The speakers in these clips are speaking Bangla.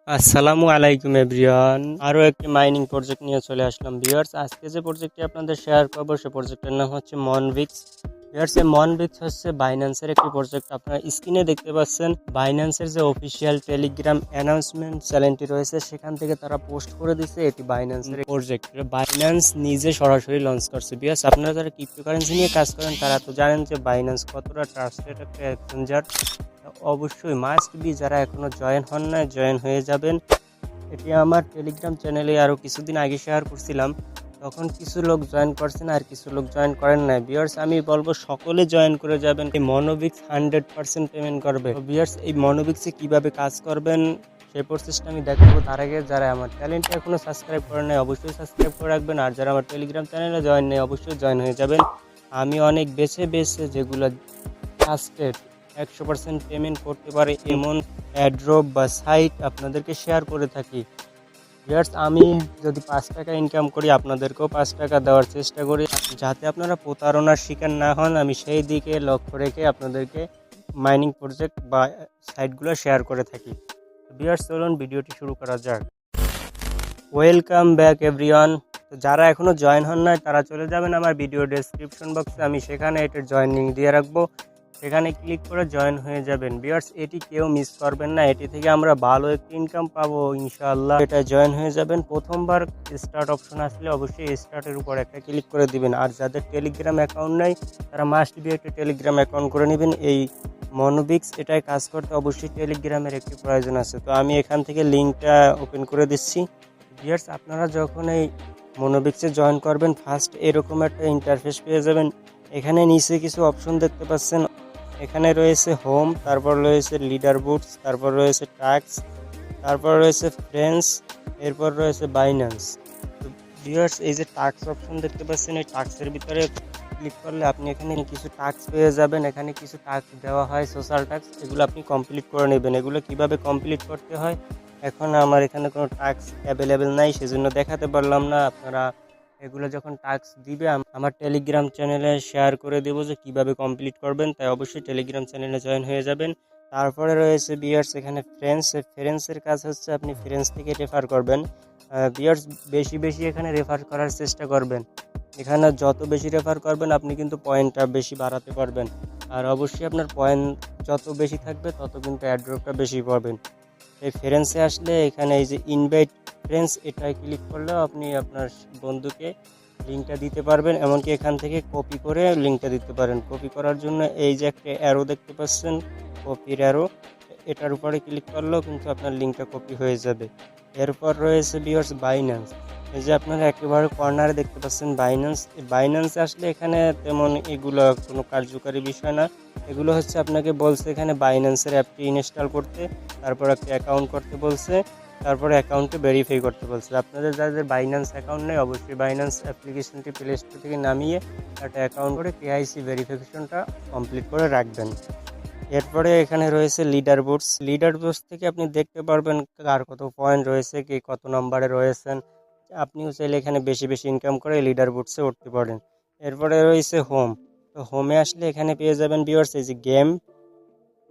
আসসালামু আলাইকুম এভরিওয়ান। আরও একটি মাইনিং প্রজেক্ট নিয়ে চলে আসলাম ভিউয়ার্স। আজকে যে প্রজেক্টটি আপনাদের শেয়ার করবো সে প্রজেক্টের নাম হচ্ছে মনবিক্স। ভিউয়ার্স, এই মনবিক্স হচ্ছে বাইন্যান্সের একটি প্রজেক্ট। আপনারা স্ক্রিনে দেখতে পাচ্ছেন বাইন্যান্সের যে অফিসিয়াল টেলিগ্রাম অ্যানাউন্সমেন্ট চ্যানেলটি রয়েছে সেখান থেকে তারা পোস্ট করে দিচ্ছে এটি বাইন্যান্সের প্রজেক্ট। বাইন্যান্স নিজে সরাসরি লঞ্চ করছে। ভিউয়ার্স, আপনারা যারা ক্রিপ্টোকারেন্সি নিয়ে কাজ করেন তারা তো জানেন যে বাইন্যান্স কতটা ট্রাস্টেড একটা এক্সচেঞ্জার। অবশ্যই মাস্ট বি, যারা এখনো জয়েন হন না জয়েন হয়ে যাবেন। এটি আমার টেলিগ্রাম চ্যানেলে আরও কিছুদিন আগে শেয়ার করছিলাম, তখন কিছু লোক জয়েন করছেন আর কিছু লোক জয়েন করেন না। ভিউয়ার্স, আমি বলবো সকলে জয়েন করে যাবেন। এই মনোবিক্স 100% পেমেন্ট করবে। ভিউয়ার্স, এই মনোবিক্সে কিভাবে কাজ করবেন সেই প্রসেসটা আমি দেখাবো। তার আগে যারা আমার চ্যানেলটা এখনো সাবস্ক্রাইব করেন নাই অবশ্যই সাবস্ক্রাইব করে রাখবেন, আর যারা আমার টেলিগ্রাম চ্যানেলে জয়েন নেই অবশ্যই জয়েন হয়ে যাবেন। আমি অনেক বেছে বেছে যেগুলো ট্রাস্টেড 100% পেমেন্ট করতে পারে এমন অ্যাড্রপ বা সাইট আপনাদেরকে শেয়ার করে থাকি। ভিউয়ার্স, আমি যদি 5 টাকা ইনকাম করি আপনাদেরকেও 5 টাকা দেওয়ার চেষ্টা করি, যাতে আপনারা প্রতারণার শিকার না হন। আমি সেই দিকে লক্ষ্য রেখে আপনাদেরকে মাইনিং প্রজেক্ট বা সাইটগুলো শেয়ার করে থাকি। ভিউয়ার্স, চলুন ভিডিওটি শুরু করা যাক। Welcome back everyone. তো যারা এখনও জয়েন হন নাই তারা চলে যাবেন আমার ভিডিও ডেসক্রিপশন বক্সে, আমি সেখানে এটার জয়েন লিঙ্ক দিয়ে রাখবো, সেখানে ক্লিক করে জয়েন হয়ে যাবেন। ভিউয়ার্স, এটি কেউ মিস করবেন না, এটি থেকে আমরা ভালো একটি ইনকাম পাবো ইনশাআল্লাহ। এটা জয়েন হয়ে যাবেন। প্রথমবার স্টার্ট অপশন আসলে অবশ্যই স্টার্টের উপর একটা ক্লিক করে দিবেন। আর যাদের টেলিগ্রাম অ্যাকাউন্ট নেই তারা মাস্ট বি একটা টেলিগ্রাম অ্যাকাউন্ট করে নেবেন। এই মনোবিক্স এটাই কাজ করতে অবশ্যই টেলিগ্রামের একটি প্রয়োজন আছে। তো আমি এখান থেকে লিঙ্কটা ওপেন করে দিচ্ছি। ভিউয়ার্স, আপনারা যখন এই মনোবিক্সে জয়েন করবেন ফার্স্ট এরকম একটা ইন্টারফেস পেয়ে যাবেন। এখানে নিচে কিছু অপশন দেখতে পাচ্ছেন। এখানে রয়েছে হোম, তারপর রয়েছে লিডার বুটস, তারপর রয়েছে টাস্ক, তারপর রয়েছে ফ্রেন্ডস, এরপর রয়েছে বাইন্যান্স। তো ভিউয়ার্স, এই যে টাস্ক অপশন দেখতে পাচ্ছেন, এই টাস্কের ভিতরে ক্লিক করলে আপনি এখানে কিছু টাস্ক পেয়ে যাবেন। এখানে কিছু টাস্ক দেওয়া হয় সোশ্যাল টাস্ক, এগুলো আপনি কমপ্লিট করে নেবেন। এগুলো কিভাবে কমপ্লিট করতে হয় এখন আমার এখানে কোনো টাস্ক অ্যাভেলেবেল নাই, সেজন্য দেখাতে পারলাম না। আপনারা এগুলো যখন টাস্ক দিবে আমার টেলিগ্রাম চ্যানেলে শেয়ার করে দেবো যে কিভাবে কমপ্লিট করবেন, তাই অবশ্যই টেলিগ্রাম চ্যানেলে জয়েন হয়ে যাবেন। তারপরে রয়েছে ভিউয়ার্স এখানে ফ্রেন্ডসের কাজ হচ্ছে আপনি ফ্রেন্ডস থেকে রেফার করবেন। ভিউয়ার্স, বেশি বেশি এখানে রেফার করার চেষ্টা করবেন। এখানে যত বেশি রেফার করবেন আপনি কিন্তু পয়েন্টটা বেশি বাড়াতে পারবেন। আর অবশ্যই আপনার পয়েন্ট যত বেশি থাকবে তত কিন্তু অ্যাড্রপটা বেশি পাবেন। এই ফ্রেন্ডসে আসলে এখানে এই যে ইনভাইট ফ্রেন্ডস, এটাই ক্লিক করলেও আপনি আপনার বন্ধুকে লিঙ্কটা দিতে পারবেন। এমনকি এখান থেকে কপি করে লিঙ্কটা দিতে পারেন। কপি করার জন্য এই যে একটা অ্যারো দেখতে পাচ্ছেন, কপির অ্যারো, এটার উপরে ক্লিক করলেও কিন্তু আপনার লিঙ্কটা কপি হয়ে যাবে। এরপর রয়েছে ভিউয়ার্স বাইন্যান্স। এই যে আপনারা একেবারে কর্নারে দেখতে পাচ্ছেন বাইন্যান্স। এই বাইন্যান্সে আসলে এখানে তেমন এগুলো কোনো কার্যকারী বিষয় না। এগুলো হচ্ছে আপনাকে বলছে এখানে বাইন্যান্সের অ্যাপটি ইনস্টল করতে, তারপর একটা অ্যাকাউন্ট করতে বলছে, তারপরে অ্যাকাউন্টে ভেরিফাই করতে বলছে। আপনাদের যাদের বাইন্যান্স অ্যাকাউন্ট নেই অবশ্যই বাইন্যান্স অ্যাপ্লিকেশনটি প্লে স্টোর থেকে নামিয়ে একটা অ্যাকাউন্ট করে কেআইসি ভেরিফিকেশনটা কমপ্লিট করে রাখবেন। এরপরে এখানে রয়েছে লিডার বোর্ডস থেকে আপনি দেখতে পারবেন কার কত পয়েন্ট রয়েছে, কে কত নম্বরে রয়েছেন। আপনিও চাইলে এখানে বেশি বেশি ইনকাম করে লিডার বোর্ডসে উঠতে পারেন। এরপরে রয়েছে হোম। তো হোমে আসলে এখানে পেয়ে যাবেন ভিউয়ার্স এই যে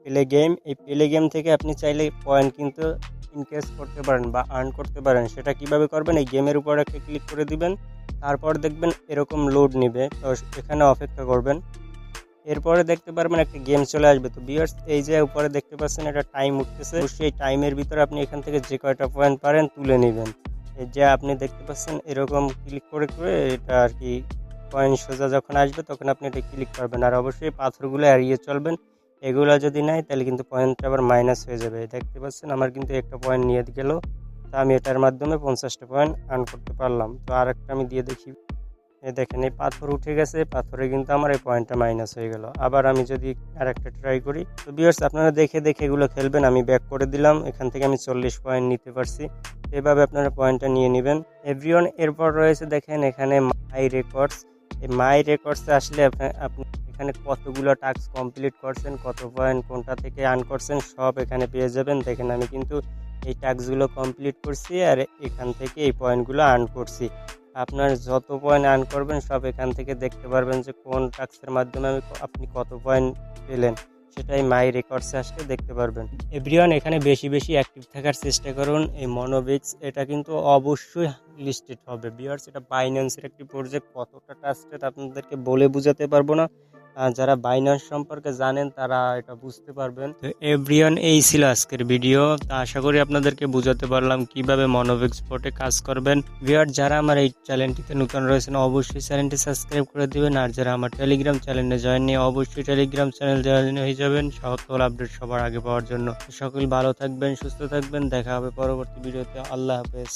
প্লে গেম। এই প্লে গেম থেকে আপনি চাইলে পয়েন্ট কিন্তু ইনকেস করতে পারেন বা আর্ন করতে পারেন। সেটা কিভাবে করবেন, এই গেমের উপর একটা ক্লিক করে দিবেন, তারপর দেখবেন এরকম লোড নেবে, তো এখানে অপেক্ষা করবেন। এরপরে দেখতে পারবেন একটা গেম চলে আসবে। তো ভিউয়ার্স, এই যে উপরে দেখতে পাচ্ছেন এটা টাইম উঠতেছে, সেই টাইমের ভিতরে আপনি এখান থেকে যে কয়টা পয়েন্ট পারেন তুলে নেবেন। এই যে আপনি দেখতে পাচ্ছেন এরকম ক্লিক করে করে এটা আর কি পয়েন্ট সোজা যখন আসবে তখন আপনি এটা ক্লিক করবেন। আর অবশ্যই পাথরগুলো এড়িয়ে চলবেন, এগুলো যদি নেয় তাহলে কিন্তু পয়েন্টটা আবার মাইনাস হয়ে যাবে। দেখতে পাচ্ছেন আমার কিন্তু একটা পয়েন্ট নিয়ে গেল, তো আমি এটার মাধ্যমে 50টা পয়েন্ট আর্ন করতে পারলাম। তো আর একটা আমি দিয়ে দেখি, এই দেখেন এই পাথর উঠে গেছে, পাথরে কিন্তু আমার এই পয়েন্টটা মাইনাস হয়ে গেল। আবার আমি যদি আর একটা ট্রাই করি, তো ভিউয়ার্স আপনারা দেখে দেখে এগুলো খেলবেন। আমি ব্যাক করে দিলাম, এখান থেকে আমি 40 পয়েন্ট নিতে পারছি। এভাবে আপনারা পয়েন্টটা নিয়ে নেবেন এভরিওয়ান। এরপর রয়েছে দেখেন এখানে মাই রেকর্ডস। এই মাই রেকর্ডসে আসলে আপনি এখানে কতগুলো টাস্ক কমপ্লিট করছেন, কত পয়েন্ট কোনটা থেকে আর্ন করছেন সব এখানে পেয়ে যাবেন। দেখেন আমি কিন্তু এই টাস্কগুলো কমপ্লিট করছি আর এখান থেকে এই পয়েন্টগুলো আর্ন করছি। আপনার যত পয়েন্ট আর্ন করবেন সব এখান থেকে দেখতে পারবেন যে কোন টাস্কের মাধ্যমে আপনি কত পয়েন্ট পেলেন। সেটাই মাই রেকর্ডসে আসলে দেখতে পারবেন। এভরিওয়ান এখানে বেশি বেশি অ্যাক্টিভ থাকার চেষ্টা করুন। এই মনোবিক্স এটা কিন্তু অবশ্যই লিস্টেড হবে ভিউয়ার্স। এটা বাইন্যান্সের একটি প্রজেক্ট, কতটা ট্রাস্টেড আপনাদেরকে বলে বোঝাতে পারবো না। যারা বাইন্যান্স সম্পর্কে জানেন তারা এটা বুঝতে পারবেন। তো এভরিওয়ান এই ছিল আজকের ভিডিও। তা আশা করি আপনাদেরকে বুঝাতে পারলাম কিভাবে মনোবিক্স বটে কাজ করবেন। ভিউয়ার যারা আমার এই চ্যানেলটিতে নতুন রয়েছেন অবশ্যই চ্যানেলটি সাবস্ক্রাইব করে দিবেন। আর যারা আমার টেলিগ্রাম চ্যানেলে জয়েন নিয়ে অবশ্যই টেলিগ্রাম চ্যানেল জয়েন হয়ে যাবেন সকল আপডেট সবার আগে পাওয়ার জন্য। সকল ভালো থাকবেন, সুস্থ থাকবেন, দেখা হবে পরবর্তী ভিডিওতে। আল্লাহ হাফেজ।